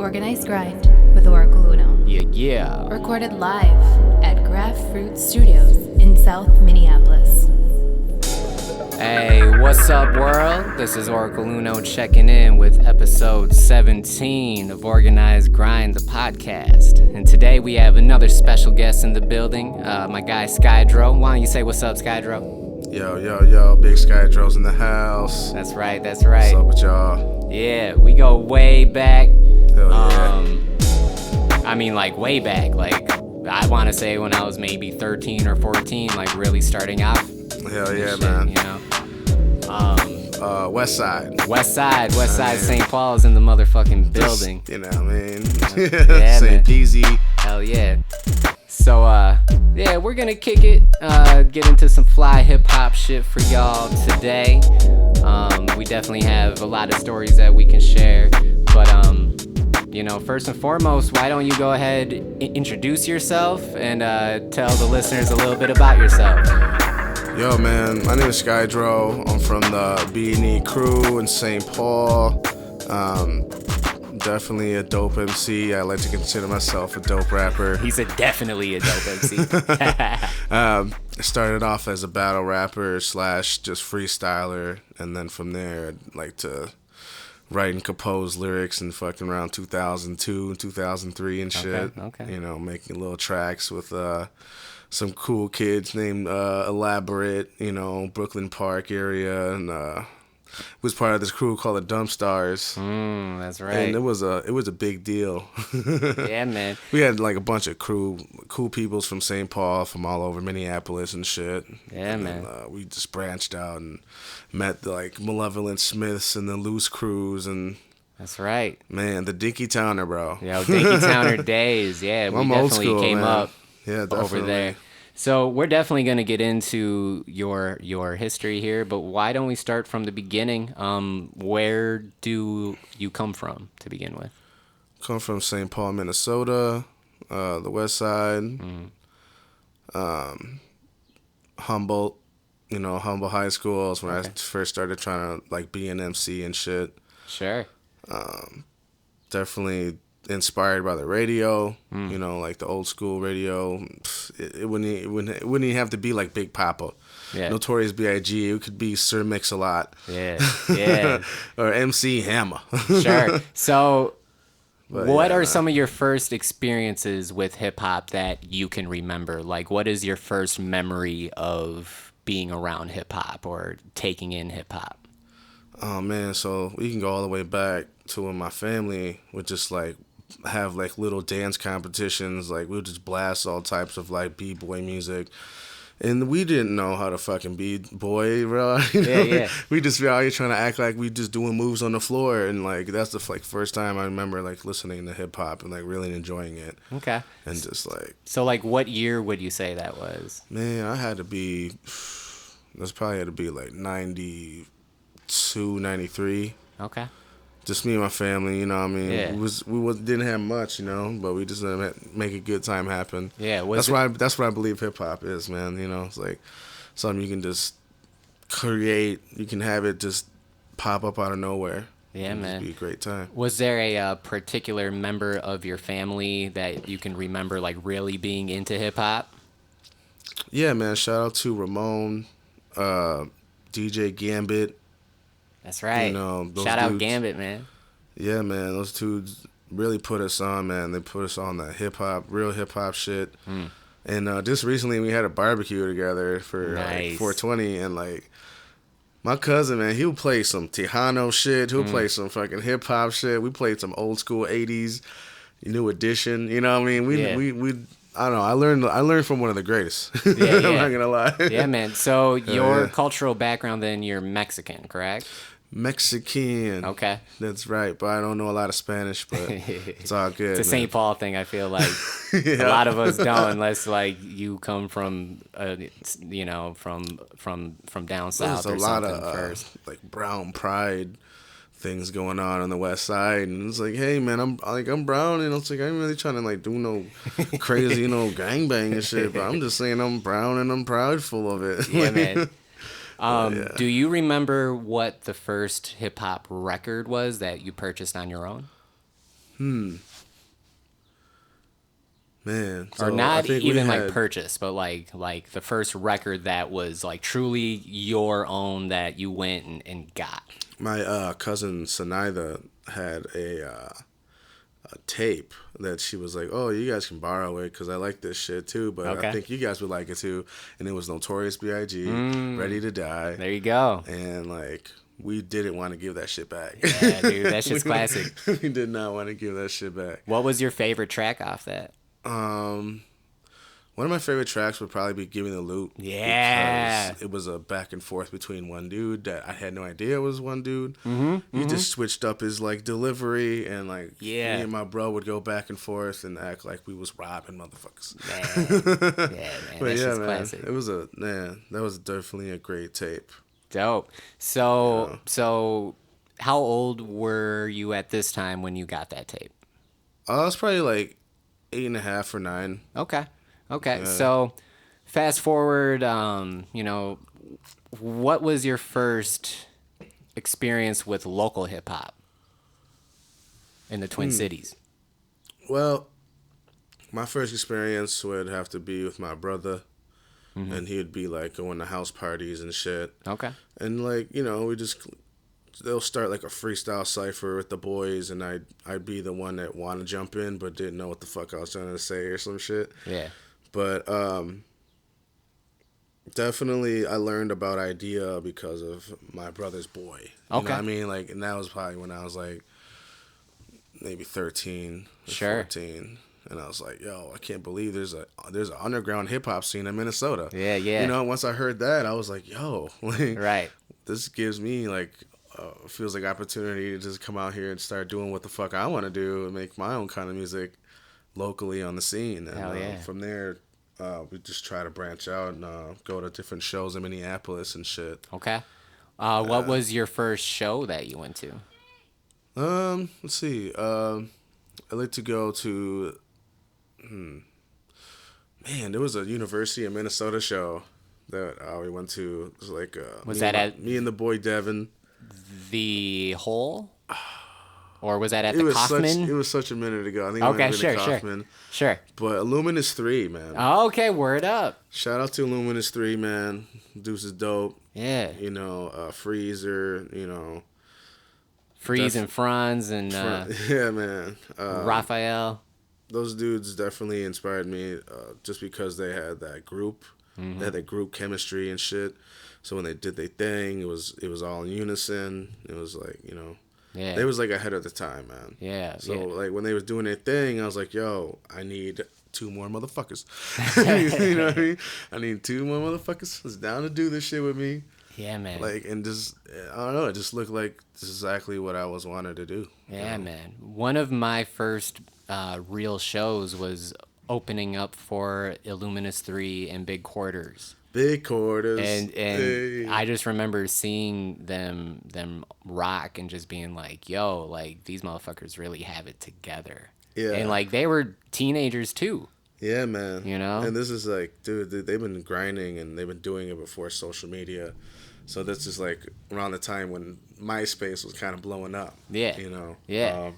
Organized Grind with Oracle Uno. Yeah. Recorded live at Graph Fruit Studios in South Minneapolis. Hey, what's up, world? This is Oracle Uno checking in with episode 17 of Organized Grind, the podcast. And today we have another special guest in the building, my guy Skydro. Why don't you say what's up, Skydro? Yo, big Skydro's in the house. That's right. What's up with y'all? Yeah, we go way back. Hell yeah. I mean, like, way back. Like, I want to say when I was maybe 13 or 14, like, really starting out. Hell yeah, shit, man. You know? West Side. West Side, St. Paul's in the motherfucking building. You know what I mean? Yeah, St. man. Peasy. Hell yeah. So, yeah, we're gonna kick it, get into some fly hip-hop shit for y'all today. We definitely have a lot of stories that we can share, but, you know, first and foremost, why don't you go ahead, introduce yourself, and tell the listeners a little bit about yourself. Yo, man, my name is Skydro. I'm from the B&E crew in St. Paul. Definitely a dope MC. I like to consider myself a dope rapper. He's definitely a dope MC. I started off as a battle rapper / just freestyler, and then from there, I'd like to write and compose lyrics in fucking around 2002 and 2003 and shit. Okay. You know, making little tracks with some cool kids named Illaborate, you know, Brooklyn Park area, and was part of this crew called the Dumpstarrs. That's right. And it was a big deal. Yeah, man. We had like a bunch of cool peoples from St. Paul, from all over Minneapolis and shit. Yeah, and man. Then, we just branched out and met the like Malevolent Smiths and the Loose Crews and. That's right. Man, the Dinkytowner, bro. Yo, Dinkytowner days. Yeah, we I'm definitely old school, came man. up Yeah, definitely. over there. So we're definitely going to get into your history here, but why don't we start from the beginning? Where do you come from to begin with? Come from St. Paul, Minnesota, the West Side, Humboldt, Humboldt High School is when I first started trying to like be an MC and shit. Sure. Definitely inspired by the radio, like the old school radio. It wouldn't even have to be like Big Papa. Yeah. Notorious B.I.G. It could be Sir Mix-a-Lot. Yeah. Or MC Hammer. Sure. So what yeah, are some of your first experiences with hip-hop that you can remember? Like, what is your first memory of being around hip-hop or taking in hip-hop? Oh, man, so we can go all the way back to when my family would just, like, have, like, little dance competitions. Like, we would just blast all types of, like, B-boy music. And we didn't know how to fucking be boy, bro. Yeah. We just be out here trying to act like we just doing moves on the floor. And, like, that's the, like, first time I remember, like, listening to hip-hop and, like, really enjoying it. Okay. And just, like... So, like, what year would you say that was? Man, that's probably had to be, like, 92, 93. Okay. Just me and my family, you know what I mean? Yeah. We didn't have much, but we just make a good time happen. Yeah. That's what I believe hip-hop is, man. It's like something you can just create. You can have it just pop up out of nowhere. Yeah, man. It'd be a great time. Was there a particular member of your family that you can remember, like, really being into hip-hop? Yeah, man. Shout out to Ramon, DJ Gambit. That's right. Shout out Gambit, man. Yeah, man. Those dudes really put us on, man. They put us on that real hip-hop shit. And just recently we had a barbecue together for like 420. And, like, my cousin, man, he'll play some Tejano shit. He'll play some fucking hip-hop shit. We played some old school 80s, New Edition. You know what I mean? We I don't know. I learned from one of the greatest. Yeah. I'm not going to lie. Yeah, man. So your cultural background, then, you're Mexican, correct? Mexican. Okay. That's right, but I don't know a lot of Spanish, but it's all good. It's a St. Paul thing, I feel like. A lot of us don't, unless, like, you come from, from down south. There's or a lot something of first. like brown pride things going on the West Side, and it's like, hey, man, I'm brown, and it's like I ain't really trying to like do no crazy, gangbang and shit, but I'm just saying I'm brown and I'm proudful of it. Yeah, man. Yeah. Do you remember what the first hip hop record was that you purchased on your own? Man, Or so not I think even we like had, purchase, but like the first record that was like truly your own that you went and got. my cousin Sanida had a tape that she was like, "Oh, you guys can borrow it because I like this shit too, but I Okay. think you guys would like it too." And it was Notorious B.I.G., Ready to Die, There you go. and like we didn't want to give that shit back. Yeah, dude, that shit's classic. We did not want to give that shit back. What was your favorite track off that? One of my favorite tracks would probably be "Give Me the Loot." Yeah. because it was a back and forth between one dude that I had no idea was one dude. He just switched up his like delivery, and like me and my bro would go back and forth and act like we was robbing motherfuckers. Man. Yeah, man. But That's yeah, just man, classic. it was that was definitely a great tape. Dope. So how old were you at this time when you got that tape? I was probably like 8.5 or 9. Okay. So fast forward, what was your first experience with local hip hop in the Twin Cities? Well, my first experience would have to be with my brother, and he would be like going to house parties and shit. Okay. And like, they'll start like a freestyle cipher with the boys, and I'd be the one that want to jump in but didn't know what the fuck I was trying to say or some shit. Yeah. But definitely I learned about Idea because of my brother's boy. You know what I mean? Like, and that was probably when I was like maybe 13 or 14. And I was like, yo, I can't believe there's an underground hip hop scene in Minnesota. Yeah. Once I heard that, I was like, yo, like, Right. this gives me like feels like opportunity to just come out here and start doing what the fuck I want to do and make my own kind of music locally on the scene. And Hell yeah. from there, we just try to branch out and go to different shows in Minneapolis and shit. Okay. What was your first show that you went to? Let's see. I like to go to. Man, there was a University of Minnesota show that we went to. It was like Was that at me and the boy Devin? The Hole? Or was that at It the was Kaufman? it was such a minute ago. I think it might have been the Kaufman. Sure. But Illuminous 3, man. Okay, word up. Shout out to Illuminous 3, man. Deuce is dope. Yeah. Freezer, Freeze and Franz and yeah, man. Raphael. Those dudes definitely inspired me just because they had that group. They had that group chemistry and shit. So when they did their thing, it was all in unison. It was like, Yeah. they was like ahead of the time, man. Yeah. So yeah. like when they was doing their thing, I was like, yo, I need 2 more motherfuckers. You know what I mean? I need 2 more motherfuckers that's down to do this shit with me. Yeah, man. Like, and just, I don't know, it just looked like this is exactly what I was wanted to do. Yeah, man. One of my first real shows was opening up for Illuminous 3 and Big Quarters. Big Quarters. And hey. I just remember seeing them rock and just being like, yo, like, these motherfuckers really have it together. Yeah. And, like, they were teenagers, too. Yeah, man. And this is like, dude, they've been grinding and they've been doing it before social media. So this is like around the time when MySpace was kind of blowing up. Yeah. Yeah.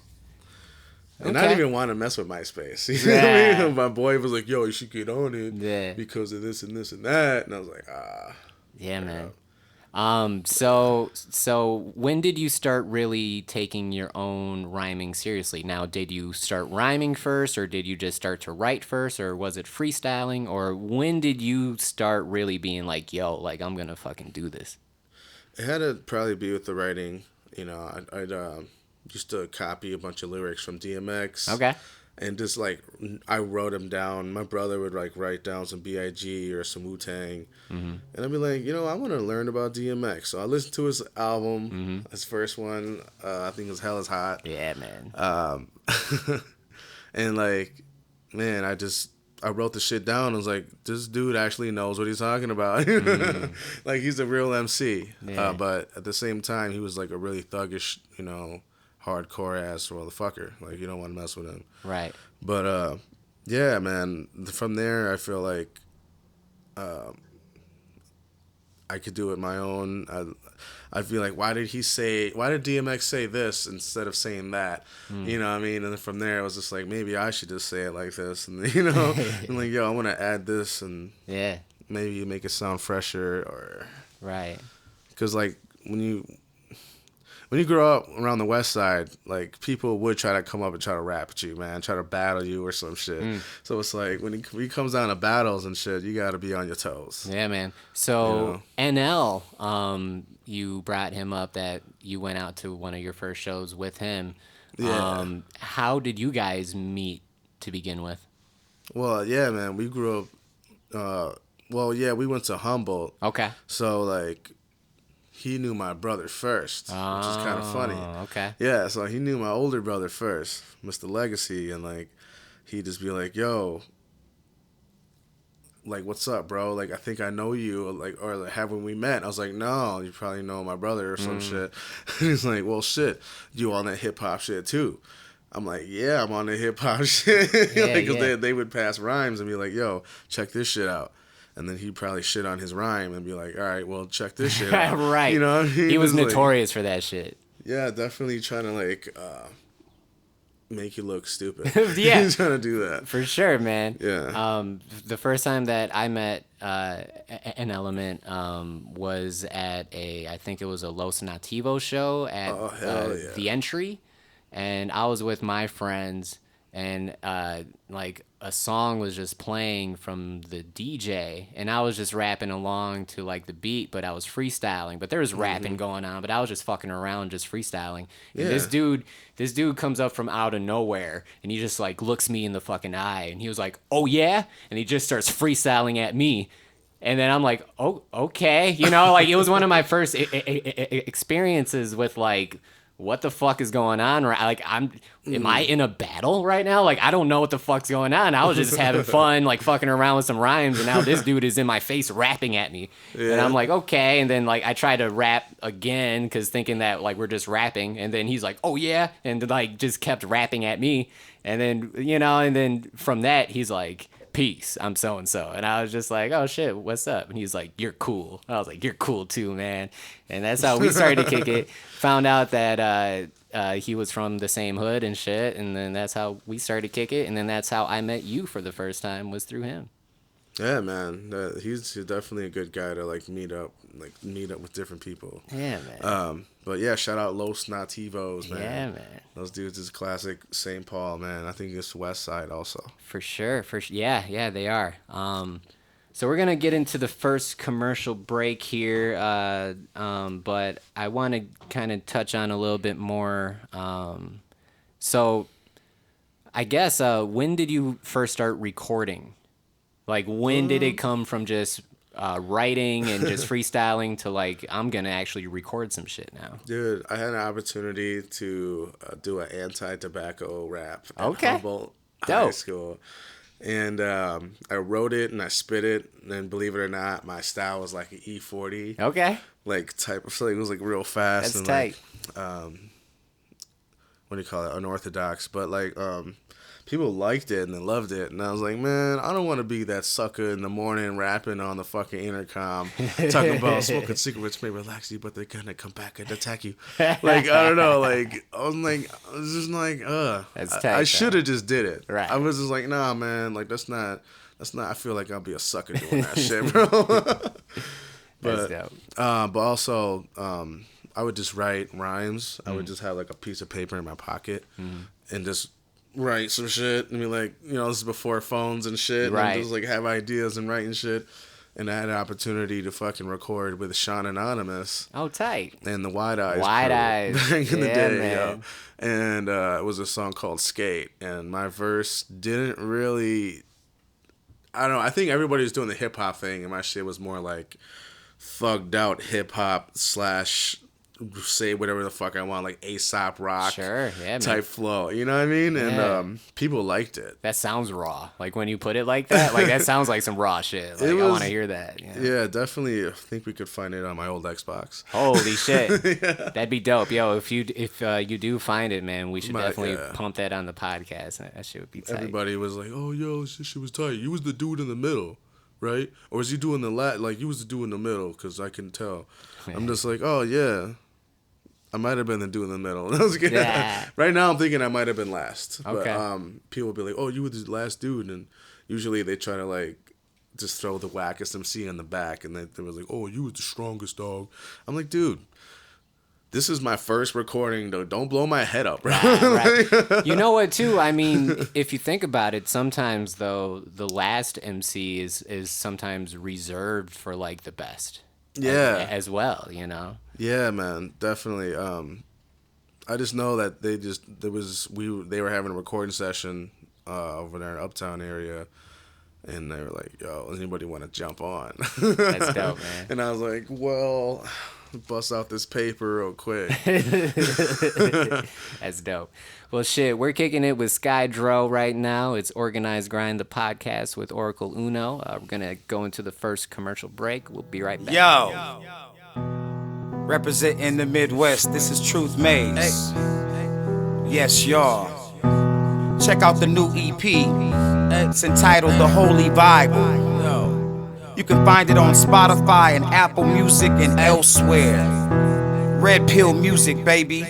And I didn't even want to mess with MySpace. You know what I mean? My boy was like, yo, you should get on it because of this and this and that. And I was like, Yeah, man. So when did you start really taking your own rhyming seriously? Now, did you start rhyming first, or did you just start to write first, or was it freestyling, or when did you start really being like, yo, like, I'm gonna fucking do this? It had to probably be with the writing. I'd used to copy a bunch of lyrics from DMX. Okay. And just like I wrote them down. My brother would like write down some B.I.G. or some Wu-Tang, and I'd be like, I want to learn about DMX. So I listened to his album, his first one. I think it was Hell Is Hot. Yeah, man. And like, man, I wrote the shit down. I was like, this dude actually knows what he's talking about. Like, he's a real MC. Yeah. But at the same time, he was like a really thuggish, hardcore ass motherfucker. Like, you don't want to mess with him. Right. But yeah, man, from there I feel like I could do it my own. I'd be like, why did DMX say this instead of saying that? You know what I mean? And then from there, I was just like, maybe I should just say it like this. And, you know, I'm like, yo, I want to add this and maybe make it sound fresher or. Right. Because, like, when you grow up around the West Side, like, people would try to come up and try to rap at you, man, try to battle you or some shit. So it's like when he comes down to battles and shit, you got to be on your toes. Yeah, man. So NL, you brought him up that you went out to one of your first shows with him. Yeah. How did you guys meet to begin with? Well, yeah, man, we grew up. We went to Humboldt. Okay. So like. He knew my brother first, which is kind of funny. Okay. Yeah, so he knew my older brother first, Mr. Legacy, and, like, he'd just be like, yo, like, what's up, bro? Like, I think I know you, like, or like, haven't we met? I was like, no, you probably know my brother or some shit. He's like, well, shit, you on that hip-hop shit, too? I'm like, yeah, I'm on the hip-hop shit. Because they would pass rhymes and be like, yo, check this shit out. And then he'd probably shit on his rhyme and be like, all right, well, check this shit out. Right. You know what I mean? He was like, notorious for that shit. Yeah, definitely trying to, like, make you look stupid. Yeah. He's trying to do that. For sure, man. Yeah. The first time that I met NL Emnt was at I think it was a Los Nativos show at the Entry. And I was with my friends. And like a song was just playing from the DJ, and I was just rapping along to like the beat, but I was freestyling. But there was rapping going on, but I was just fucking around, just freestyling. And this dude comes up from out of nowhere, and he just like looks me in the fucking eye, and he was like, "Oh yeah," and he just starts freestyling at me. And then I'm like, "Oh, okay," you know, like it was one of my first experiences with like. What the fuck is going on? Like, am I in a battle right now? Like, I don't know what the fuck's going on. I was just having fun, like, fucking around with some rhymes, and now this dude is in my face rapping at me. Yeah. And I'm like, okay. And then, like, I try to rap again, because thinking that, like, we're just rapping. And then he's like, oh, yeah. And, like, just kept rapping at me. And then, you know, and then from that, he's like, peace, I'm so-and-so. And I was just like, oh, shit, what's up? And he's like, you're cool. I was like, you're cool, too, man. And that's how we started to kick it. Found out that he was from the same hood and shit, and then that's how we started to kick it, and then that's how I met you for the first time, was through him. Yeah, man. He's definitely a good guy to, like, meet up with different people. Yeah, man. But, yeah, shout out Los Nativos, man. Yeah, man. Those dudes is classic St. Paul, man. I think it's West Side also. For sure. Yeah, they are. So we're going to get into the first commercial break here, but I want to kind of touch on a little bit more. So I guess, when did you first start recording? Like, when did it come from just writing and just freestyling to, like, I'm going to actually record some shit now? Dude, I had an opportunity to do an anti-tobacco rap at Humboldt High School. And I wrote it and I spit it, and then believe it or not, my style was like an E40. Okay. Like type of something. It was like real fast. That's and tight. Like, what do you call it? Unorthodox. But like people liked it and they loved it, and I was like, man, I don't want to be that sucker in the morning rapping on the fucking intercom talking about smoking cigarettes may relax you, but they're gonna come back and attack you. Like, I don't know, like I was just like, that's tight, I should have just did it. Right. I was just like, nah, man, like that's not. I feel like I'll be a sucker doing that shit, bro. That's dope. But also, I would just write rhymes. I would just have like a piece of paper in my pocket and just write some shit. I mean, like, you know, this is before phones and shit. Right. And just like have ideas and writing shit. And I had an opportunity to fucking record with Sean Anonymous. Oh, tight. And the Wide Eyes. Back in the day, man. Yo. And it was a song called Skate. And my verse didn't really. I don't know. I think everybody was doing the hip hop thing, and my shit was more like thugged out hip hop / say whatever the fuck I want, like Aesop rock type flow. You know what I mean? Yeah. And people liked it. That sounds raw. Like when you put it like that, like that sounds like some raw shit. Like I want to hear that. You know? Yeah, definitely. I think we could find it on my old Xbox. Holy shit. Yeah. That'd be dope. Yo, if you do find it, man, we should definitely pump that on the podcast. That shit would be tight. Everybody was like, oh, yo, this shit was tight. You was the dude in the middle. right? Or is he doing the like you was doing the middle? Because I can tell. I'm just like, oh yeah, I might have been the dude in the middle. Yeah. Right now I'm thinking I might have been last. Okay. But people will be like, oh, you were the last dude, and usually they try to like just throw the wackest MC in the back, and they were like, oh, you were the strongest dog. I'm like, dude. This is my first recording, though. Don't blow my head up, bro. Right. You know what, too? I mean, if you think about it, sometimes, though, the last MC is sometimes reserved for, like, the best. Yeah. As well, you know? Yeah, man. Definitely. I just know that they were having a recording session over there in Uptown area. And they were like, yo, anybody want to jump on? That's dope, man. And I was like, well... bust out this paper real quick. That's dope. Well, shit, we're kicking it with Skydro right now. It's Organized Grind, the podcast with Oracle Uno. We're going to go into the first commercial break. We'll be right back. Yo. Representing the Midwest, this is Truth Maze. Yes, y'all. Check out the new EP. It's entitled The Holy Bible. You can find it on Spotify and Apple Music and elsewhere. Red Pill Music, baby.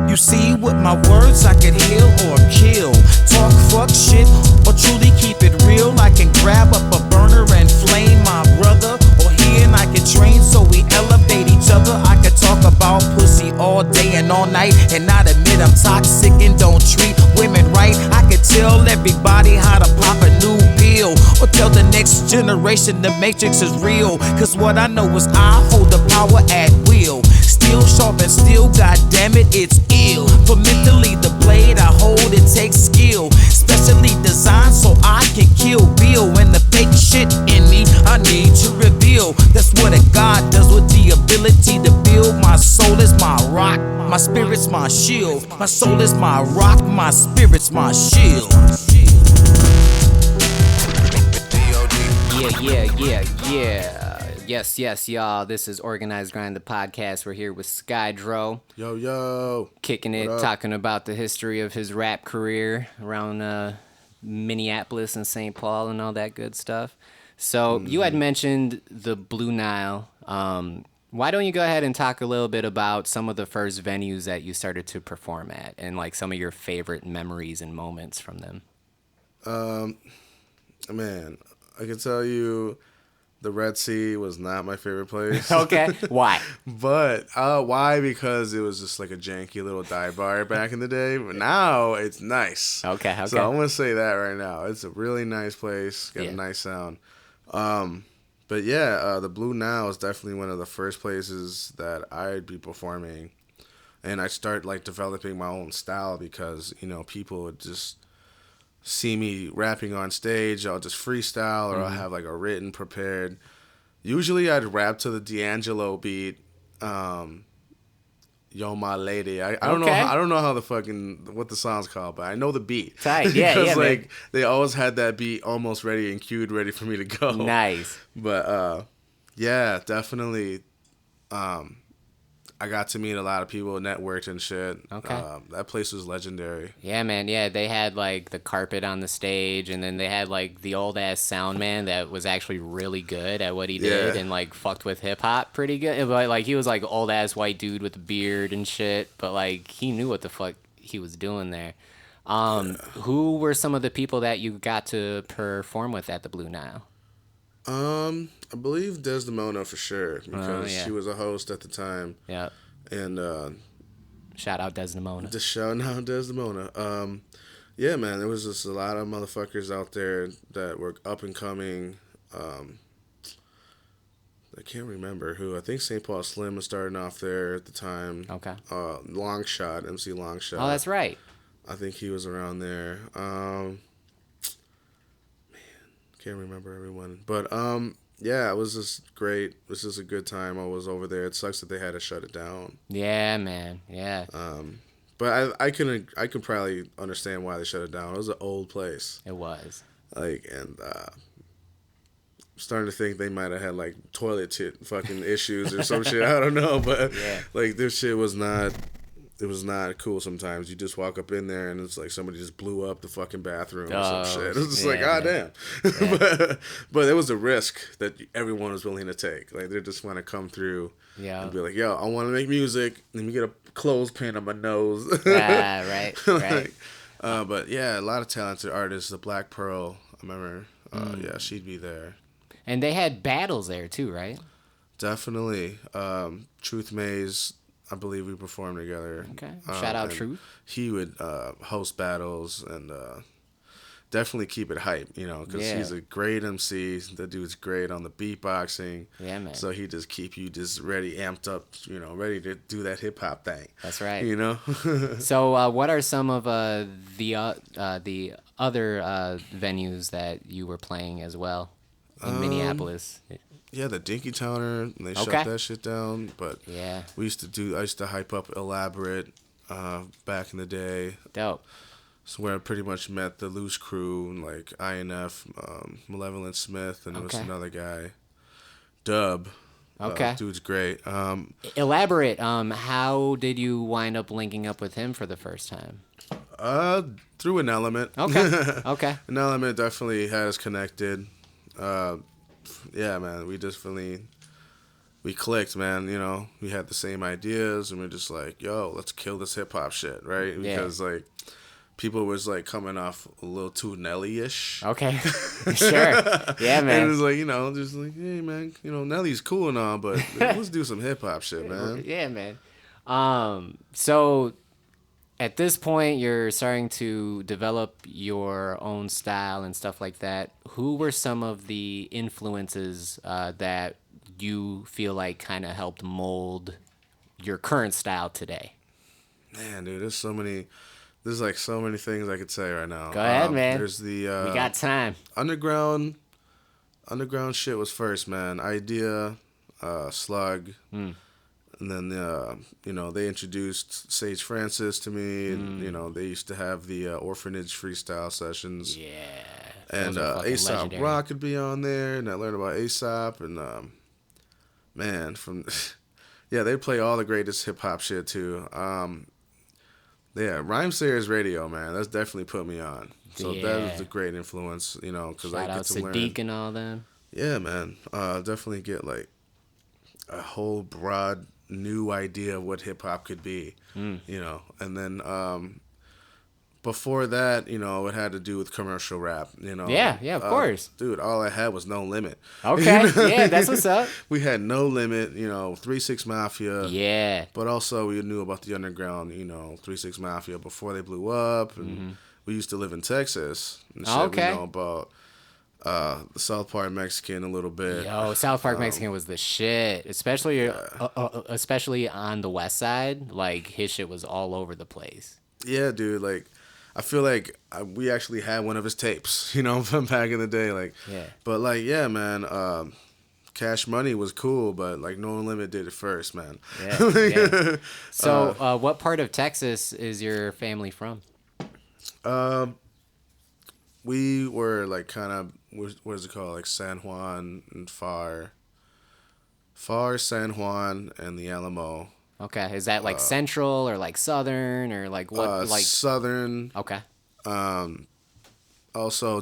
You see, with my words I can heal or kill. Talk fuck shit or truly keep it real. I can grab up a burner and flame my brother, or he and I can train so we elevate each other. I can talk about pussy all day and all night and not admit I'm toxic and don't treat women right. I can tell everybody how to pop a new pill, or tell the next generation the matrix is real. Cause what I know is I hold the power at will. Still sharp and still, goddammit, it's ill. For mentally the blade I hold, it takes skill. Specially designed so I can kill Bill. And the fake shit in me I need to reveal. That's what a God does with the ability to build. My soul is my rock, my spirit's my shield. My soul is my rock, my spirit's my shield. Yeah. Yes, y'all. This is Organized Grind, the podcast. We're here with Skydro. Yo. Kicking it, talking about the history of his rap career around Minneapolis and St. Paul and all that good stuff. So you had mentioned the Blue Nile. Why don't you go ahead and talk a little bit about some of the first venues that you started to perform at and like some of your favorite memories and moments from them? Man, I can tell you the Red Sea was not my favorite place. Okay. Why? But why? Because it was just like a janky little dive bar back in the day. But now it's nice. Okay. So I'm going to say that right now. It's a really nice place. Got a nice sound. But yeah, the Blue Nile is definitely one of the first places that I'd be performing. And I start like developing my own style because, you know, people would just see me rapping on stage. I'll just freestyle or I'll have like a written prepared. Usually I'd rap to the D'Angelo beat. Yo, my lady. I don't know. I don't know how what the song's called, but I know the beat. Tight. Yeah, because like man. They always had that beat almost ready and queued, ready for me to go. Nice. But yeah, definitely. I got to meet a lot of people, networked and shit. Okay. That place was legendary. Yeah, man. Yeah, they had like the carpet on the stage, and then they had like the old ass sound man that was actually really good at what he did, and like fucked with hip hop pretty good. But like he was like old ass white dude with a beard and shit, but like he knew what the fuck he was doing there. Who were some of the people that you got to perform with at the Blue Nile? I believe Desdemona for sure because she was a host at the time. Yeah. And shout out Desdemona. Just shout out Desdemona. Yeah, man, there was just a lot of motherfuckers out there that were up and coming. I can't remember who. I think St. Paul Slim was starting off there at the time. Okay. Longshot, MC Longshot. Oh, that's right. I think he was around there. Can't remember everyone. But yeah, it was just great. It was just a good time. I was over there. It sucks that they had to shut it down. Yeah, man. Yeah. But I can probably understand why they shut it down. It was an old place. It was. Like, and starting to think they might have had like toilet fucking issues or some shit. I don't know, but like this shit was not it was not cool sometimes. You just walk up in there and it's like somebody just blew up the fucking bathroom or some shit. It was just like, God damn. Yeah. but it was a risk that everyone was willing to take. Like, they just want to come through and be like, yo, I want to make music. Let me get a clothespin on my nose. Right. But yeah, a lot of talented artists. The Black Pearl, I remember. Yeah, she'd be there. And they had battles there too, right? Definitely. Truth Maze, I believe we performed together. Okay. Shout out Truth. He would host battles and definitely keep it hype, you know, because he's a great MC. The dude's great on the beatboxing. Yeah, man. So he just keep you just ready, amped up, you know, ready to do that hip hop thing. That's right. You know. So, what are some of the other venues that you were playing as well in Minneapolis? Yeah, the Dinkytowner, they shut that shit down. But I used to hype up Illaborate back in the day. Dope. So where I pretty much met the Loose Crew, like INF, Malevolent Smith, and there was another guy, Dub. Dude's great. Elaborate. How did you wind up linking up with him for the first time? Through an Element. Okay. An Element definitely had us connected. Yeah, man, we clicked, man. You know, we had the same ideas, and we're just like, yo, let's kill this hip hop shit, right? Because like, people was like coming off a little too Nelly-ish. Okay, sure, yeah, man. And it was like, you know, just like, hey, man, you know, Nelly's cool and all, but let's do some hip hop shit, man. Yeah, man. So at this point, you're starting to develop your own style and stuff like that. Who were some of the influences that you feel like kind of helped mold your current style today? Man, dude, there's like so many things I could say right now. Go ahead, man. There's the we got time. Underground shit was first, man. Idea, Slug, and then you know, they introduced Sage Francis to me, and you know, they used to have the Orphanage freestyle sessions. Yeah. And Aesop Rock could be on there, and I learned about Aesop, and man, from they play all the greatest hip hop shit too. Yeah, Rhymesayers Radio, man, that's definitely put me on. So that was a great influence, you know, because I get to learn. Sadiq and all them. Yeah, man, definitely get like a whole broad new idea of what hip hop could be, you know, and then before that, you know, it had to do with commercial rap, you know. Yeah, of course. Dude, all I had was No Limit. Okay, yeah, that's what's up. We had No Limit, you know, 3 6 Mafia. Yeah. But also we knew about the underground, you know, 3 6 Mafia before they blew up. And we used to live in Texas. And shit. We know about the South Park Mexican a little bit. Yo, South Park Mexican was the shit. Especially on the west side. Like, his shit was all over the place. Yeah, dude, like, I feel like we actually had one of his tapes, you know, from back in the day. Like, but like, yeah, man, Cash Money was cool, but like No Limit did it first, man. Yeah. So, what part of Texas is your family from? We were like kind of, what is it called? Like San Juan and Far, San Juan, and the Alamo. Okay, is that like central or like southern or like what? Like southern. Okay. Also,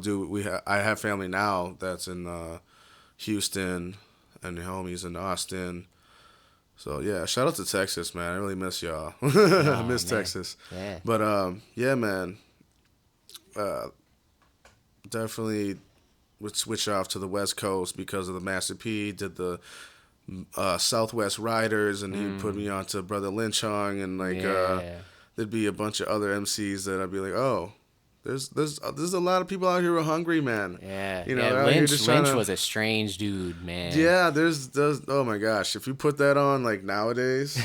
I have family now that's in Houston, and the homies in Austin. So yeah, shout out to Texas, man. I really miss y'all. I miss Texas. Yeah. But yeah, man. Definitely would switch off to the West Coast because of the Master P. Did the Southwest Riders, and he'd put me on to Brother Lynch Hong, and like there'd be a bunch of other MCs that I'd be like, oh, there's a lot of people out here who are hungry, man. Yeah, you know, Lynch was a strange dude, man. Yeah, there's oh my gosh, if you put that on like nowadays,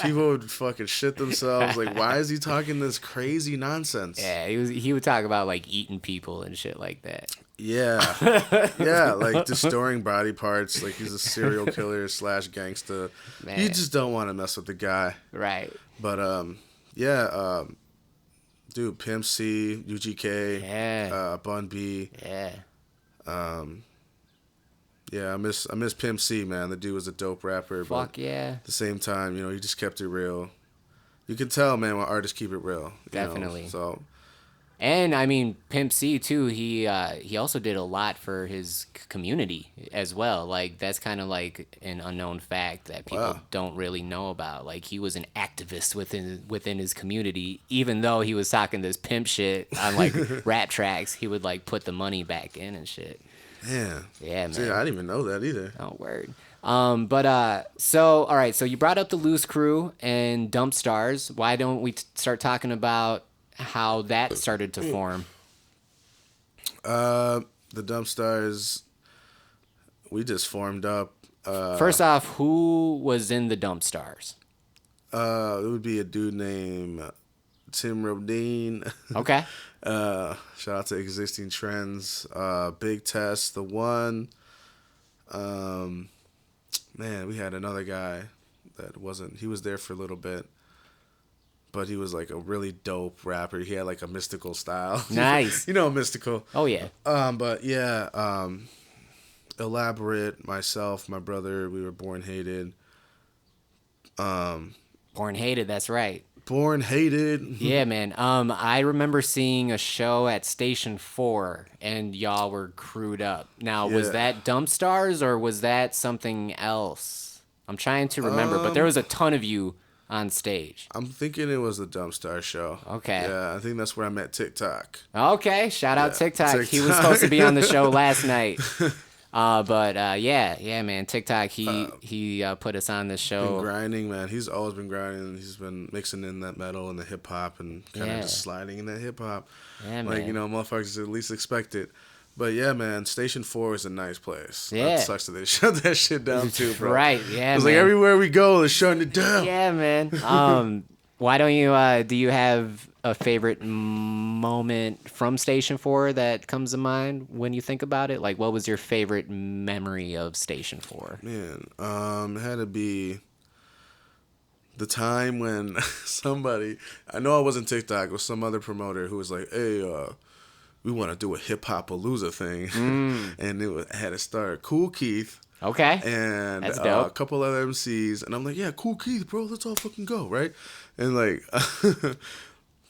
people would fucking shit themselves. Like, why is he talking this crazy nonsense? Yeah, he would talk about like eating people and shit like that. Yeah, yeah, like destroying body parts. Like, he's a serial killer / gangsta. Man. You just don't want to mess with the guy, right? But yeah, dude, Pimp C, UGK, Bun B, yeah, I miss Pimp C, man. The dude was a dope rapper. Fuck but yeah. At the same time, you know, he just kept it real. you can tell, man, when artists keep it real. Definitely. You know? So. And I mean, Pimp C too. He also did a lot for his community as well. Like that's kind of like an unknown fact that people don't really know about. Like he was an activist within his community, even though he was talking this pimp shit on like rap tracks. He would like put the money back in and shit. Yeah, man. See, I didn't even know that either. Oh, word. So all right. So you brought up the Loose Crew and Dumpstarrs. Why don't we start talking about how that started to form? The Dumpstarrs, we just formed up. First off, who was in the Dumpstarrs? It would be a dude named Tim Rodine. Okay. Shout out to Existing Trends. Big Test, The One. Man, we had another guy he was there for a little bit. But he was like a really dope rapper. He had like a mystical style. Nice. You know, mystical. Oh yeah. But yeah, Elaborate, myself, my brother, we were Born Hated. Born Hated, that's right. Born Hated. Yeah, man. I remember seeing a show at Station 4 and y'all were crewed up. Now, was that Dumpstarrs or was that something else? I'm trying to remember, but there was a ton of you on stage. I'm thinking it was the Dumpstar show. Okay. Yeah, I think that's where I met TikTok. Okay, shout out TikTok. He was supposed to be on the show last night. Yeah, man. TikTok, he put us on this show. Been grinding, man. He's always been grinding. He's been mixing in that metal and the hip hop and kind of just sliding in that hip hop. Yeah, like, man. you know, motherfuckers at least expect it. But yeah, man, Station 4 is a nice place. Yeah. That sucks that they shut that shit down too, bro. Right, yeah, It's man. like everywhere we go, they're shutting it down. Yeah, man. Why don't you, do you have a favorite moment from Station 4 that comes to mind when you think about it? Like, what was your favorite memory of Station 4? Man, it had to be the time when somebody, I know I wasn't TikTok, it was some other promoter who was like, hey, we want to do a hip-hop-palooza thing. And it had to start Cool Keith. Okay. And that's dope. A couple other MCs. And I'm like, yeah, Cool Keith, bro. Let's all fucking go, right? And, like,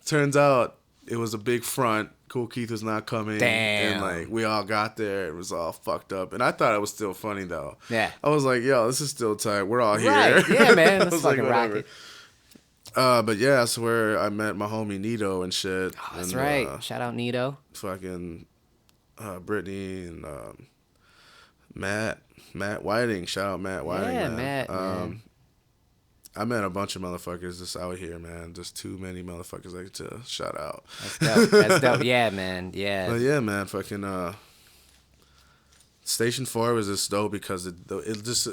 turns out it was a big front. Cool Keith was not coming. Damn. And, like, we all got there. It was all fucked up. And I thought it was still funny, though. Yeah. I was like, yo, this is still tight. We're all here. Right. Yeah, man. Let's I was like, fucking rock whatever. it. But yeah, that's where I met my homie Nito and shit. Oh, that's and, right. Shout out Nito. Fucking Brittany and Matt Whiting. Shout out Matt Whiting. Yeah, man. Matt. Man. I met a bunch of motherfuckers just out here, man. Just too many motherfuckers like to shout out. That's dope. That's dope. Yeah, man. Yeah. But yeah, man, fucking Station 4 was just dope because it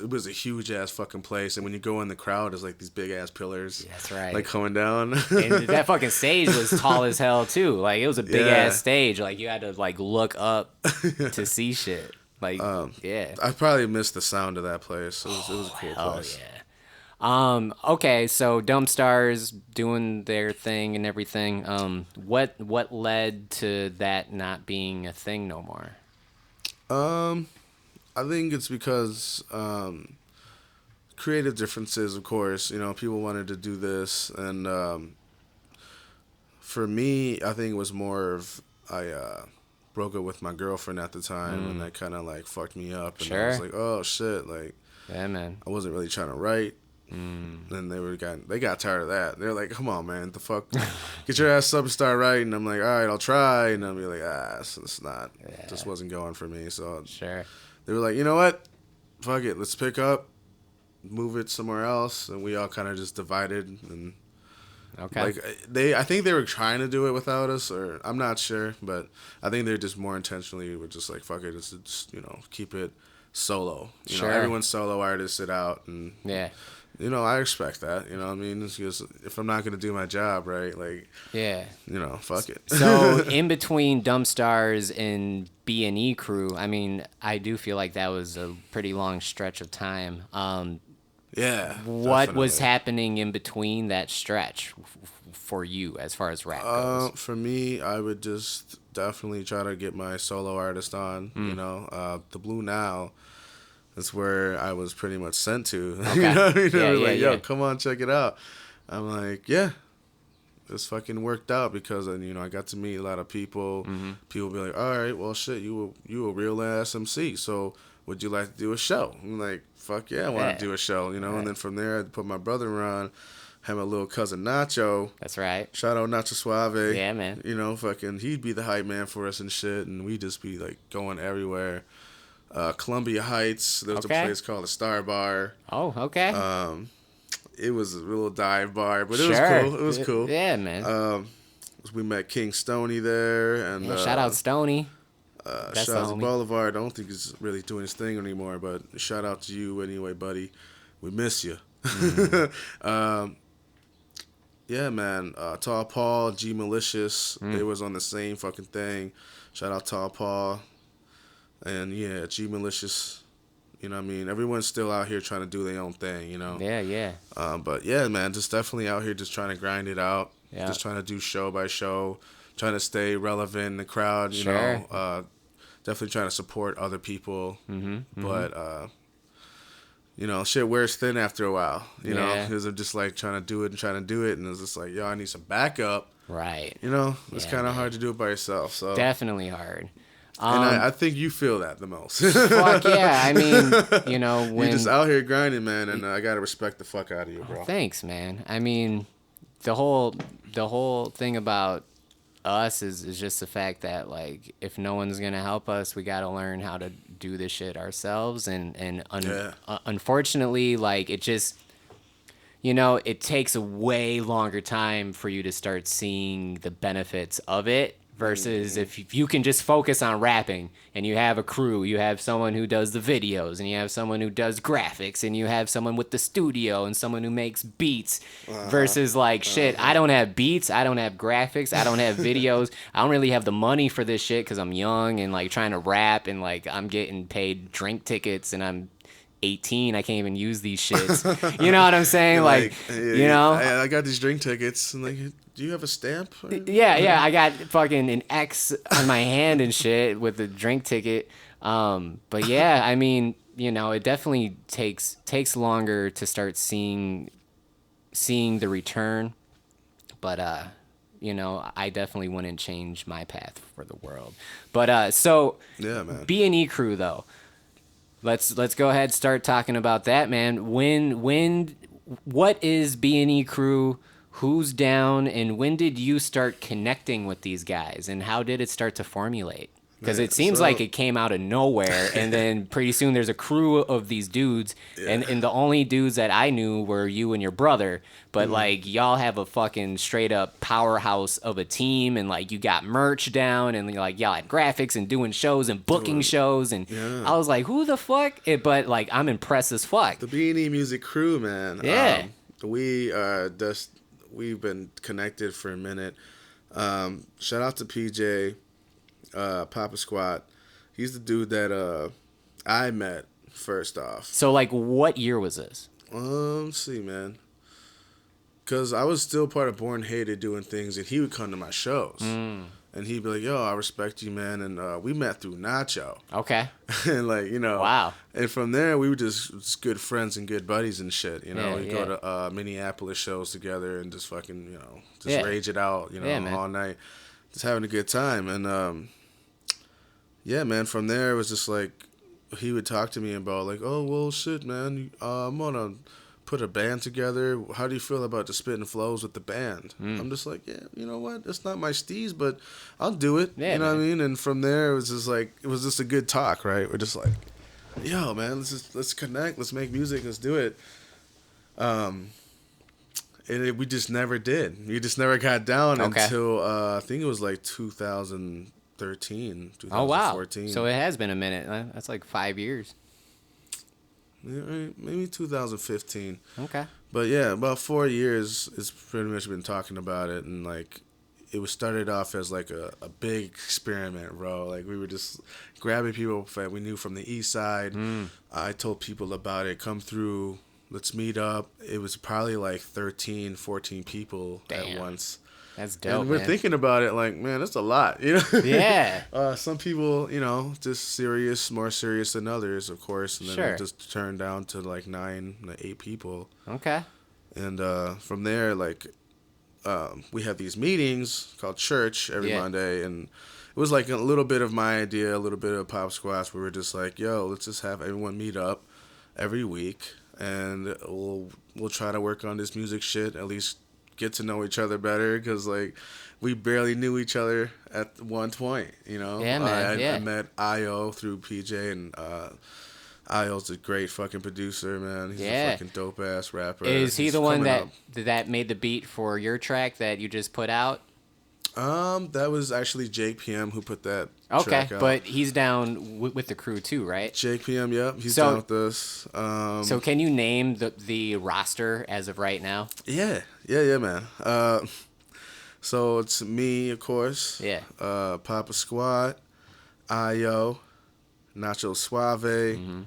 was a huge ass fucking place, and when you go in the crowd, there's like these big ass pillars. That's right. Like coming down. And that fucking stage was tall as hell too. Like it was a big ass stage. Like you had to like look up to see shit. Like yeah. I probably missed the sound of that place. It was a cool place. Yeah. Okay, so Dumpstarrs doing their thing and everything. What led to that not being a thing no more? I think it's because creative differences, of course. You know, people wanted to do this, and for me, I think it was more of I broke up with my girlfriend at the time, and that kind of like fucked me up. And I was like, oh shit, like yeah, man. I wasn't really trying to write. Then they got tired of that. They're like, come on, man, the fuck, get your ass up and start writing. I'm like, all right, I'll try, and I'll be like, so it's not, just wasn't going for me. So Sure. they were like, you know what, fuck it, let's pick up, move it somewhere else, and we all kind of just divided. And Okay. like I think they were trying to do it without us, or I'm not sure, but I think they're just more intentionally were just like, fuck it, let's just, you know, keep it solo. You know, everyone's solo artists it out, and yeah. You know, I respect that. You know what I mean? It's just, if I'm not going to do my job, right, like, yeah, you know, fuck it. So in between Dumpstarrs and B&E crew, I mean, I do feel like that was a pretty long stretch of time. Yeah. What was definitely. happening in between that stretch for you as far as rap goes? For me, I would just definitely try to get my solo artist on, you know. The Blue Nile. That's where I was pretty much sent to. Okay. You know what I mean? Yeah, I was like, yo, yeah. come on, check it out. I'm like, yeah, this fucking worked out because, you know, I got to meet a lot of people. Mm-hmm. People be like, all right, well, shit, you a real ass MC. So would you like to do a show? I'm like, fuck yeah, I want to do a show, you know. Right. And then from there, I put my brother on. Had my little cousin Nacho. That's right. Shout out Nacho Suave. Yeah, man. You know, fucking, he'd be the hype man for us and shit, and we'd just be like going everywhere. Columbia Heights, there was a place called the Star Bar. Oh, okay. It was a little dive bar, but it Sure. was cool. It was cool. Yeah, man. We met King Stoney there, and Shout out Stoney. shout out to Boulevard. I don't think he's really doing his thing anymore, but shout out to you anyway, buddy. We miss you. Mm-hmm. Yeah, man. Tall Paul, G Malicious, they was on the same fucking thing. Shout out Tall Paul. And yeah, G Malicious, you know what I mean? Everyone's still out here trying to do their own thing, you know? Yeah, yeah. But yeah, man, just definitely out here just trying to grind it out. Yeah. Just trying to do show by show, trying to stay relevant in the crowd, you Sure. know? Definitely trying to support other people. But, you know, shit wears thin after a while, you know? Because I'm just like trying to do it, and it's just like, yo, I need some backup. Right. You know? It's Yeah, kind of man. hard to do it by yourself. So Definitely hard. And I think you feel that the most. Fuck yeah. I mean, you know, when... You're just out here grinding, man, and I got to respect the fuck out of you, bro. Thanks, man. I mean, the whole thing about us is just the fact that, like, if no one's going to help us, we got to learn how to do this shit ourselves. And unfortunately, like, it just... You know, it takes a way longer time for you to start seeing the benefits of it versus if you can just focus on rapping and you have a crew, you have someone who does the videos and you have someone who does graphics and you have someone with the studio and someone who makes beats versus like, shit, I don't have beats, I don't have graphics, I don't have videos, I don't really have the money for this shit because I'm young and like trying to rap and like I'm getting paid drink tickets and I'm 18, I can't even use these shits. You know what I'm saying? Like, you know? I got these drink tickets, and like, do you have a stamp? Yeah, I got fucking an X on my hand and shit with the drink ticket. But yeah, I mean, you know, it definitely takes longer to start seeing the return. But you know, I definitely wouldn't change my path for the world. But so Yeah, man. B&E crew though. Let's go ahead and start talking about that, man. What is B&E crew? Who's down? And when did you start connecting with these guys? And how did it start to formulate? Because it seems like it came out of nowhere, and then pretty soon there's a crew of these dudes, and the only dudes that I knew were you and your brother. But like y'all have a fucking straight up powerhouse of a team, and like you got merch down, and like y'all had graphics and doing shows and booking shows, and I was like, who the fuck? But like I'm impressed as fuck. The B&E music crew, man. Yeah. We've been connected for a minute. Shout out to PJ. Papa Squat. He's the dude that I met first off. So like what year was this? Let's see, man. Because I was still part of Born Hated doing things, and he would come to my shows. And he'd be like, yo, I respect you, man. And we met through Nacho. Okay. And like, you know. Wow. And from there, we were just good friends and good buddies and shit. You know, Yeah, we'd yeah. go to Minneapolis shows together and just fucking, you know, just rage it out, you know, Yeah, man. all night. Just having a good time. And yeah, man, from there, it was just like, he would talk to me about like, oh, well, shit, man, I'm going to put a band together. How do you feel about the spitting flows with the band? I'm just like, yeah, you know what? It's not my steez, but I'll do it. Yeah, you know man. what I mean? And from there, it was just like, it was just a good talk, right? We're just like, yo, man, let's connect. Let's make music. Let's do it. And we just never did. We just never got down until, I think it was like 2013, 2014. Oh wow. So it has been a minute. That's like 5 years. Yeah, maybe 2015. Okay. But yeah, about 4 years, it's pretty much been talking about it, and like, it was started off as like a big experiment, bro. Like, we were just grabbing people that we knew from the east side. I told people about it, come through, let's meet up. It was probably like 13, 14 people at once. That's dope, and we're man. thinking about it like, man, that's a lot, you know? Yeah. Some people, you know, just serious, more serious than others, of course. And then Sure. it just turned down to like 8 people. Okay. And from there, like, we have these meetings called church every Monday, and it was like a little bit of my idea, a little bit of Pop Squats. We were just like, yo, let's just have everyone meet up every week, and we'll try to work on this music shit, at least get to know each other better, because like we barely knew each other at one point, you know. Yeah, man. I met Io through PJ, and Io's a great fucking producer, man. He's a fucking dope ass rapper. Is he the one that made the beat for your track that you just put out? That was actually Jake PM who put that track out. But he's down with the crew too, right? Jake PM, yep, he's down with us. So can you name the roster as of right now? Yeah, man. So it's me, of course. Yeah. Papa Squat, Io, Nacho Suave,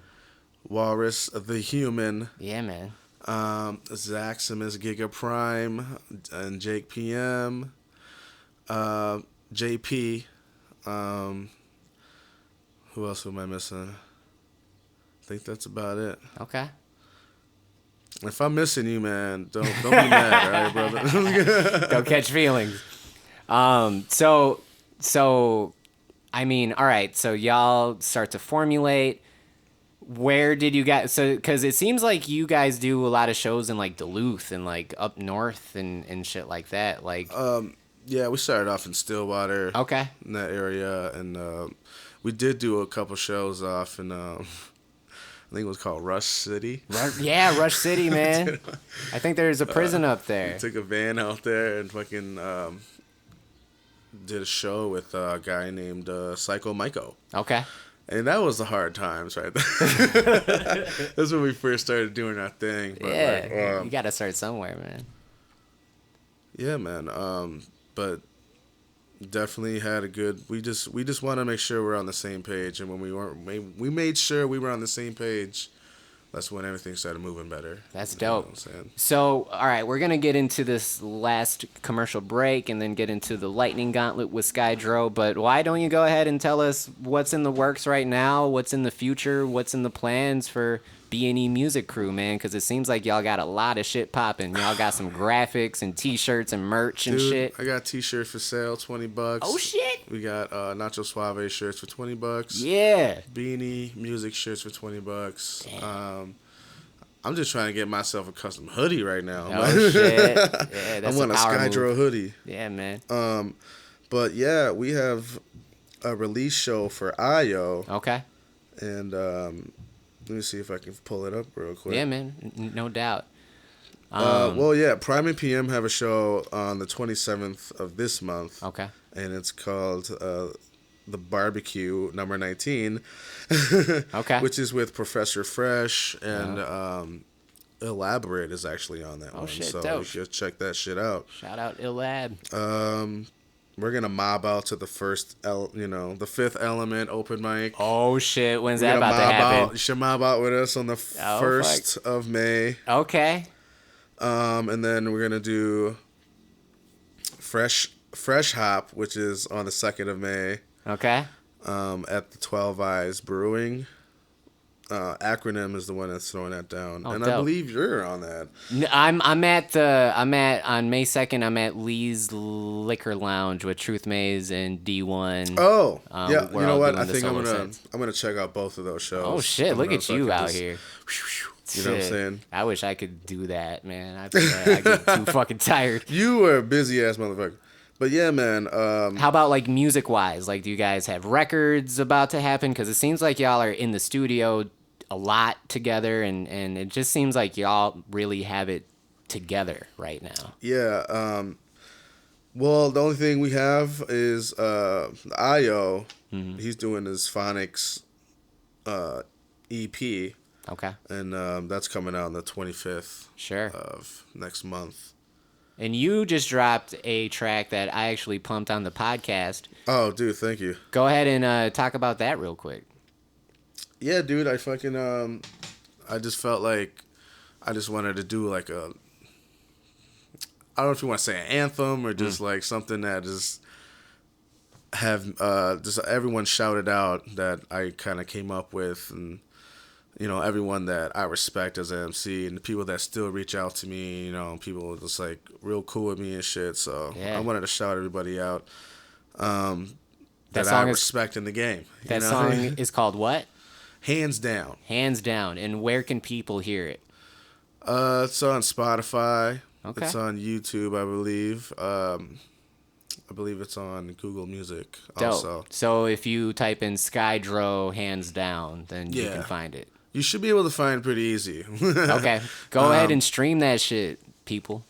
Walrus the Human. Yeah, man. Zaximus Giga Prime, and Jake PM. JP. Who else am I missing? I think that's about it. Okay. If I'm missing you, man, don't be mad, all right, brother? Don't catch feelings. So I mean, all right. So y'all start to formulate. Where did you guys? So, because it seems like you guys do a lot of shows in like Duluth and like up north and shit like that. Like, yeah, we started off in Stillwater. Okay. In that area, and we did do a couple shows off in. I think it was called Rush City. Yeah, Rush City, man. I think there's a prison up there. We took a van out there and fucking did a show with a guy named Psycho Myco. Okay. And that was the hard times right there. That's when we first started doing our thing. But yeah, like, you got to start somewhere, man. Yeah, man. But definitely had a good. We just want to make sure we're on the same page, and when we made sure we were on the same page. That's when everything started moving better. That's dope. You know what I'm saying? So, all right, we're going to get into this last commercial break and then get into the Lightning Gauntlet with Skydro. But why don't you go ahead and tell us what's in the works right now, what's in the future, what's in the plans for B&E Music Crew, man? Because it seems like y'all got a lot of shit popping. Y'all got some graphics and T-shirts and merch and shit. I got T-shirts for sale, $20. Oh, shit. We got Nacho Suave shirts for $20. Yeah. B&E Music shirts for $20. Damn. I'm just trying to get myself a custom hoodie right now. Oh, shit. Yeah, that's I want a Skydro hoodie. Yeah, man. But yeah, we have a release show for Io. Okay. And let me see if I can pull it up real quick. Yeah, man. No doubt. Well, yeah, Prime and PM have a show on the 27th of this month. Okay. And it's called The Barbecue number 19. Okay. Which is with Professor Fresh, and Illaborate is actually on that one. Shit, so dope. you should check that shit out. Shout out Illab. We're gonna mob out to the the Fifth Element open mic. Oh shit, when's that about to happen? You should mob out with us on the 1st of May. Okay. And then we're gonna do Fresh Hop, which is on the 2nd of May. Okay. At the 12 Eyes Brewing. Acronym is the one that's throwing that down, and dope. I believe you're on that. I'm on May 2nd. I'm at Lee's Liquor Lounge with Truth Maze and D1. Oh, yeah. You know what? I think I'm gonna check out both of those shows. Oh shit! Look at you out here. You know what I'm saying? I wish I could do that, man. I get too fucking tired. You are a busy ass motherfucker. But yeah, man. How about like music wise? Like, do you guys have records about to happen? Because it seems like y'all are in the studio a lot together, and it just seems like y'all really have it together right now. Yeah. Well, the only thing we have is Io. Mm-hmm. He's doing his Phonics EP. Okay. And that's coming out on the 25th of next month. And you just dropped a track that I actually pumped on the podcast. Oh, dude, thank you. Go ahead and talk about that real quick. Yeah, dude, I fucking I just felt like I just wanted to do like a, I don't know if you want to say an anthem or just like something that just have just everyone shouted out that I kind of came up with, and everyone that I respect as an MC and the people that still reach out to me, people just like real cool with me and shit. So I wanted to shout everybody out that I respect in the game. That song is called what? Hands Down. Hands Down. And where can people hear it? It's on Spotify. Okay. It's on YouTube, I believe. I believe it's on Google Music Dope. also. So if you type in Skydro Hands Down, then you can find it. You should be able to find it pretty easy. Okay. Go ahead and stream that shit, people.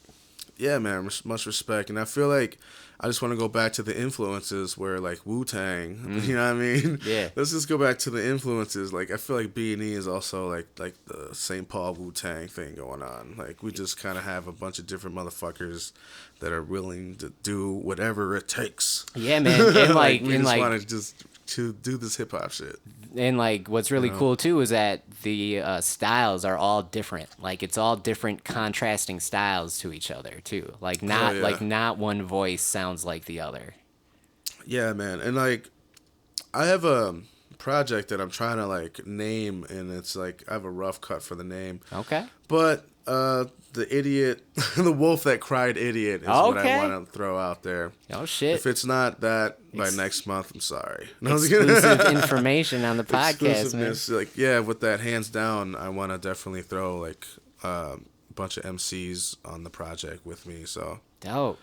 Yeah, man. Much respect. And I feel like I just want to go back to the influences where, like, Wu-Tang, you know what I mean? Yeah. Let's just go back to the influences. Like, I feel like B&E is also, like the St. Paul Wu-Tang thing going on. Like, we just kind of have a bunch of different motherfuckers that are willing to do whatever it takes. Yeah, man. And, like, we just want to do this hip-hop shit. And, like, what's really cool, too, is that the styles are all different. Like, it's all different contrasting styles to each other, too. Like, not one voice sounds like the other. Yeah, man. And, like, I have a project that I'm trying to, like, name, and it's, like, I have a rough cut for the name. Okay. But the idiot, the wolf that cried idiot is what I want to throw out there. Oh, shit. If it's not that by next month, I'm sorry. No, exclusive information on the podcast, man. Like, yeah, with that Hands Down, I want to definitely throw, like, a bunch of MCs on the project with me, so. Dope.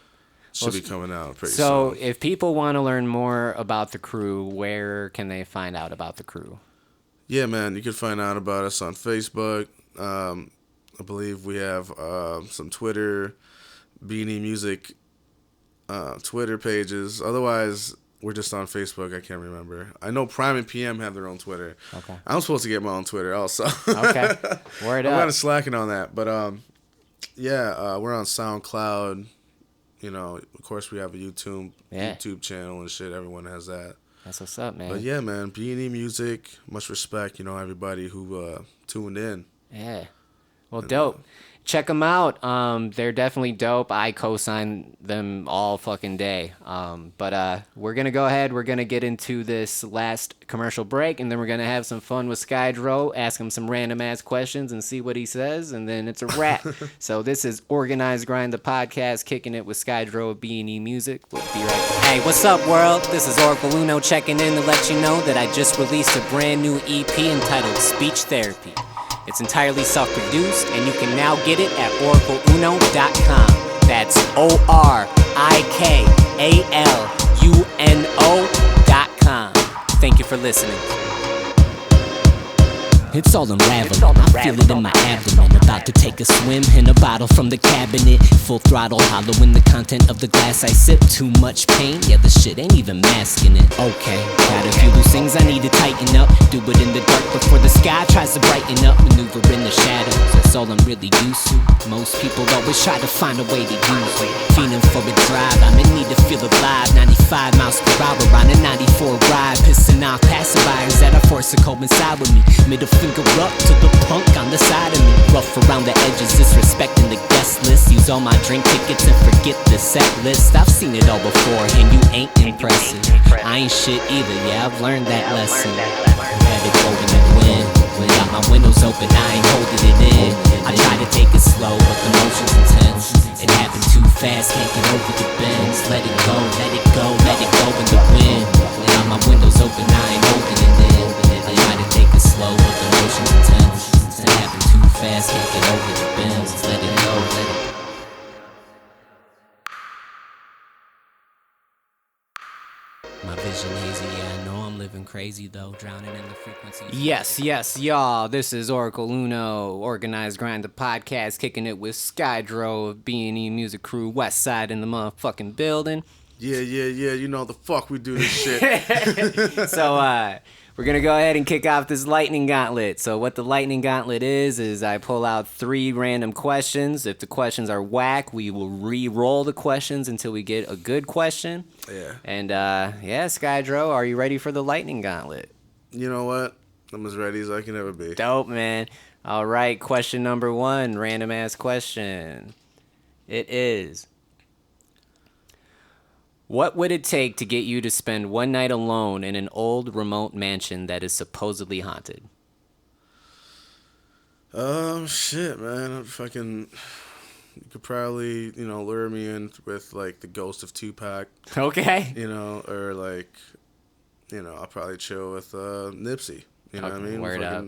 Should be coming out pretty soon. So, if people want to learn more about the crew, where can they find out about the crew? Yeah, man, you can find out about us on Facebook. I believe we have some Twitter, B&E Music Twitter pages. Otherwise, we're just on Facebook. I can't remember. I know Prime and PM have their own Twitter. Okay. I'm supposed to get my own Twitter also. Okay. Word up. I'm kind of slacking on that. But, we're on SoundCloud. Of course, we have a YouTube channel and shit. Everyone has that. That's what's up, man. But, yeah, man, B&E Music, much respect, everybody who tuned in. Yeah. Well, dope. Check them out. They're definitely dope. I co-sign them all fucking day. But we're going to go ahead. We're going to get into this last commercial break, and then we're going to have some fun with Skydro, ask him some random-ass questions and see what he says, and then it's a wrap. So this is Organized Grind, the podcast, kicking it with Skydro of B&E Music. We'll be right back. Hey, what's up, world? This is Oracle Uno checking in to let you know that I just released a brand new EP entitled Speech Therapy. It's entirely self-produced, and you can now get it at oracleuno.com. That's ORIKALUNO.com. Thank you for listening. It's all unraveling, I feel it in my abdomen. About to take a swim in a bottle from the cabinet. Full throttle, hollowing the content of the glass I sip. Too much pain, yeah, the shit ain't even masking it. Okay, got a few loose things I need to tighten up. Do it in the dark before the sky tries to brighten up. Maneuver in the shadows, that's all I'm really used to. Most people always try to find a way to use it. Feeling for a drive, I'm in need to feel alive. 95 miles per hour on a 94 ride. Pissing off passerbyers that are forced to coincide with me. Middle finger up to the punk on the side of me. Rough around the edges, disrespecting the guest list. Use all my drink tickets and forget the set list. I've seen it all before and you ain't impressive. I ain't shit either, yeah, I've learned that lesson. Had it go in the wind. Got my windows open, I ain't holding it in. I try to take it slow, but the motion's intense. It happened too fast, can't get over the bends. Let it go, let it go, let it go in the wind. Got my windows open, I ain't holding it in. I try to take it slow, but the motion's intense. It happened too fast, can't get over the bends. Let it go, let it go. My vision hazy, yeah, I know I'm living crazy though, drowning in the frequencies. Yes, y'all. This is Oracle Uno, Organized Grind, the podcast, kicking it with Skydro of B&E Music Crew, West Side in the motherfucking building. Yeah, you know the fuck we do this shit. So, we're going to go ahead and kick off this Lightning Gauntlet. So what the Lightning Gauntlet is I pull out 3 random questions. If the questions are whack, we will re-roll the questions until we get a good question. Yeah. And, Skydro, are you ready for the Lightning Gauntlet? You know what? I'm as ready as I can ever be. Dope, man. All right, question number 1, random-ass question. It is... What would it take to get you to spend one night alone in an old remote mansion that is supposedly haunted? Shit, man. I'm fucking. You could probably, lure me in with like the ghost of Tupac. Okay. Or like, I'll probably chill with Nipsey. You know what I mean? Word up.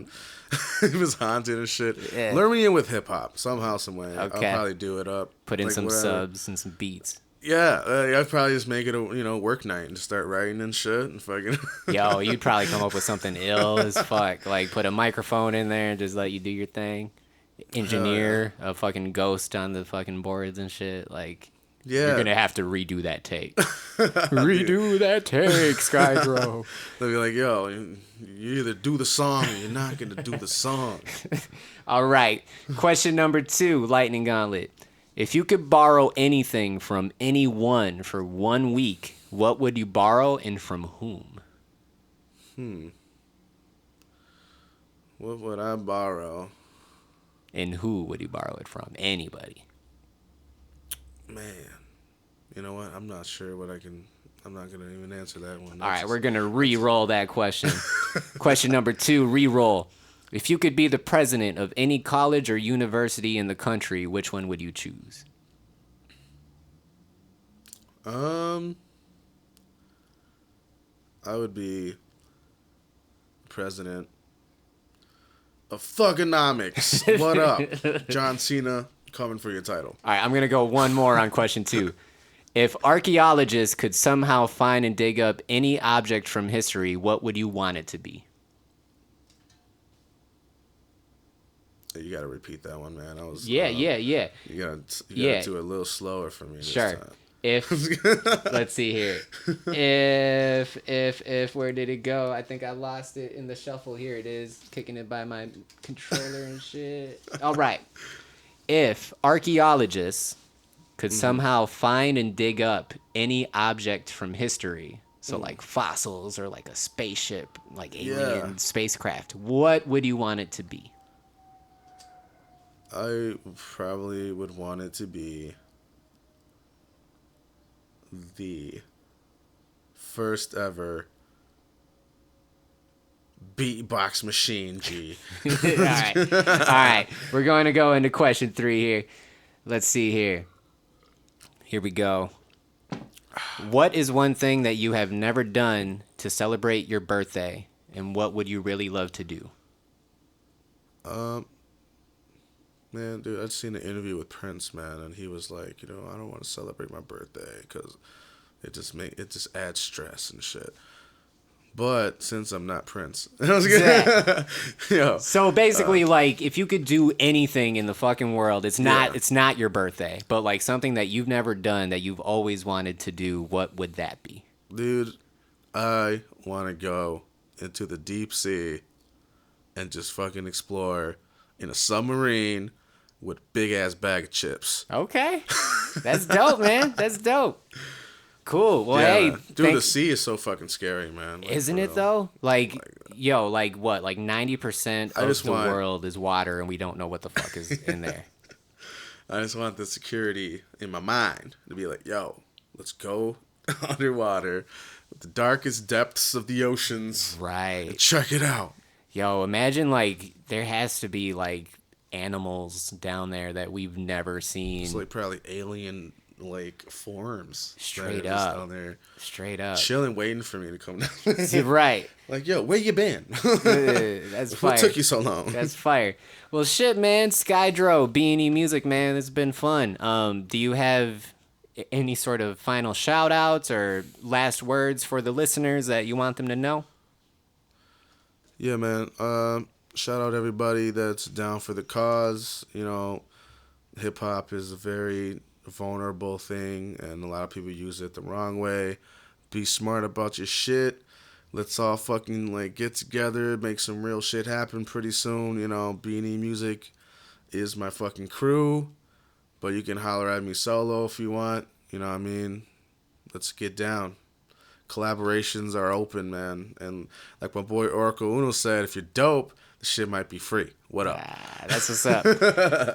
He was haunted and shit. Yeah. Lure me in with hip hop somehow, some way. Okay. I'll probably do it up. Put in like, some whatever. subs and some beats. Yeah, I'd probably just make it a work night and just start writing and shit and fucking. Yo, you'd probably come up with something ill as fuck. Like put a microphone in there and just let you do your thing. Engineer a fucking ghost on the fucking boards and shit. Like, Yeah. you're gonna have to redo that take. Redo that take, Skydro. They'll be like, yo, you either do the song or you're not gonna do the song. All right. Question number 2, Lightning Gauntlet. If you could borrow anything from anyone for 1 week, what would you borrow and from whom? What would I borrow? And who would you borrow it from? Anybody. Man, you know what? I'm not sure what I can. I'm not gonna even answer that one. All right, we're gonna re-roll that question. Question number 2, re-roll. If you could be the president of any college or university in the country, which one would you choose? I would be president of Thugonomics. What up, John Cena? Coming for your title. All right, I'm gonna go one more on question 2. If archaeologists could somehow find and dig up any object from history, what would you want it to be? You gotta repeat that one, man. I was. Yeah. You gotta Yeah. do it a little slower for me. This Sure. time. If let's see here. If where did it go? I think I lost it in the shuffle. Here it is, kicking it by my controller and shit. All right. If archaeologists could somehow find and dig up any object from history, so like fossils or like a spaceship, like alien spacecraft, what would you want it to be? I probably would want it to be the first ever beatbox machine, G. All right. We're going to go into question 3 here. Let's see here. Here we go. What is one thing that you have never done to celebrate your birthday, and what would you really love to do? Man, dude, I'd seen an interview with Prince, man, and he was like, I don't want to celebrate my birthday because it just adds stress and shit. But since I'm not Prince, So basically, like, if you could do anything in the fucking world, it's not your birthday, but like something that you've never done that you've always wanted to do, what would that be? Dude, I want to go into the deep sea and just fucking explore in a submarine with big ass bag of chips. Okay, that's dope, man. That's dope. Cool. Well, Yeah, hey, man. Dude, the sea is so fucking scary, man. Like, isn't for it real. though? Like, yo, like what? Like 90% of the world is water, and we don't know what the fuck is in there. I just want the security in my mind to be like, yo, let's go underwater with the darkest depths of the oceans. Right. And check it out. Yo, imagine like there has to be like animals down there that we've never seen. It's like probably alien like forms. Straight that are just up. down there Straight up. chilling, waiting for me to come down. You're right. Like, yo, where you been? That's fire. What took you so long? That's fire. Well, shit, man. Skydro, B&E Music, man. It's been fun. Do you have any sort of final shout outs or last words for the listeners that you want them to know? Yeah, man. Shout out everybody that's down for the cause. Hip hop is a very vulnerable thing, and a lot of people use it the wrong way. Be smart about your shit. Let's all fucking like get together, make some real shit happen pretty soon. B&E Music is my fucking crew, but you can holler at me solo if you want. You know what I mean? Let's get down. Collaborations are open, man. And like my boy Oracle Uno said, if you're dope, the shit might be free. What up? That's what's up.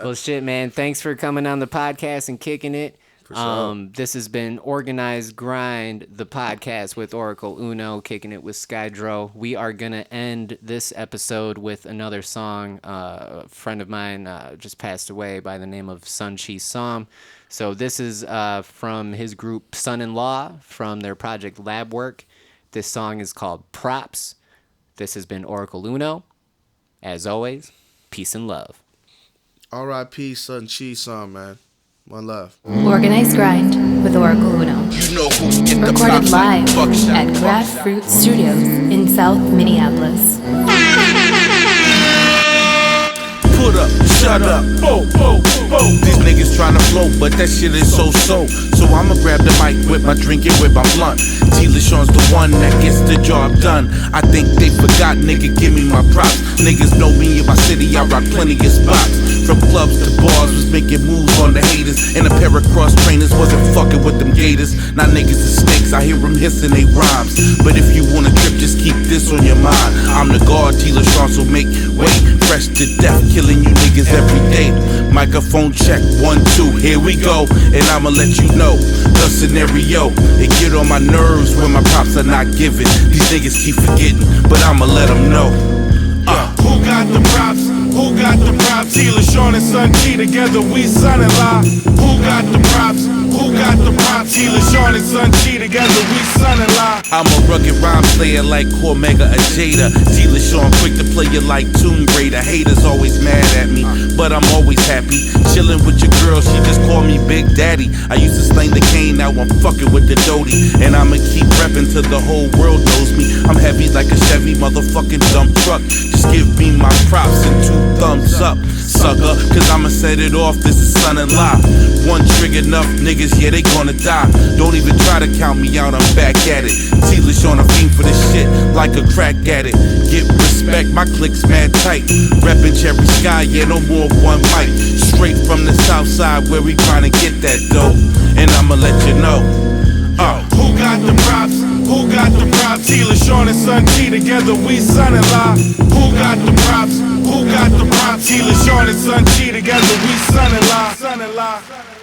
Well, shit, man. Thanks for coming on the podcast and kicking it. For sure. This has been Organized Grind, the podcast with Oracle Uno, kicking it with Skydro. We are going to end this episode with another song. A friend of mine just passed away by the name of Sun-Chi Som. So this is from his group Sun&La from their project Lab Work. This song is called Props. This has been Oracle Uno. As always, peace and love. R.I.P. Sun-Chi Som, man. One love. Organized Grind with Oracle Uno. You know who get the Recorded props live like buckshot, at Graft Fruit Studios in South Minneapolis. Put up, shut up, These niggas tryna float, but that shit is so-so. So I'ma grab the mic with my drink and with my blunt. T-La Sean's the one that gets the job done. I think they forgot, nigga, give me my props. Niggas know me in my city, I rock plenty of spots. From clubs to bars, was making moves on the haters. And a pair of cross trainers wasn't fucking with them gators. Now niggas is snakes, I hear them hissing they rhymes. But if you wanna trip, just keep this on your mind. I'm the guard, T-La Sean, so make way. Fresh to death, killing you niggas every day. Microphone check, 1, 2, here we go. And I'ma let you know the scenario. It get on my nerves when my props are not given. These niggas keep forgetting, but I'ma let them know. Who got the props? Who got the props? T-La Sean and Sun-Chi together, we Sun&La. Who got the props? Who got the props? T-La Sean and Sun-Chi together, we Sun&La. I'm a rugged rhyme player like Cormega or Jada. T-La Sean quick to play you like Tomb Raider. Haters always mad at me, but I'm always happy. Chillin' with your girl, she just called me Big Daddy. I used to slang the cane, now I'm fucking with the Doty. And I'ma keep reppin' till the whole world knows me. I'm heavy like a Chevy motherfucking dump truck. Just give me my props and 2 thumbs up, sucker, cause I'ma set it off, this is Sun&La. One trigger enough niggas, yeah, they gonna die. Don't even try to count me out, I'm back at it. T-La Sean, a fiend for this shit, like a crack addict. Get respect, my click's mad tight. Reppin' Cherry Sky, yeah, no more one mic. Straight from the south side where we tryna get that dough. And I'ma let you know. Who got the props? Who got the props? T-La Sean and Sun-Chi together, we Sun&La. Who got the props? Who got the props? T-La Sean and Sun-Chi together, we Sun&La.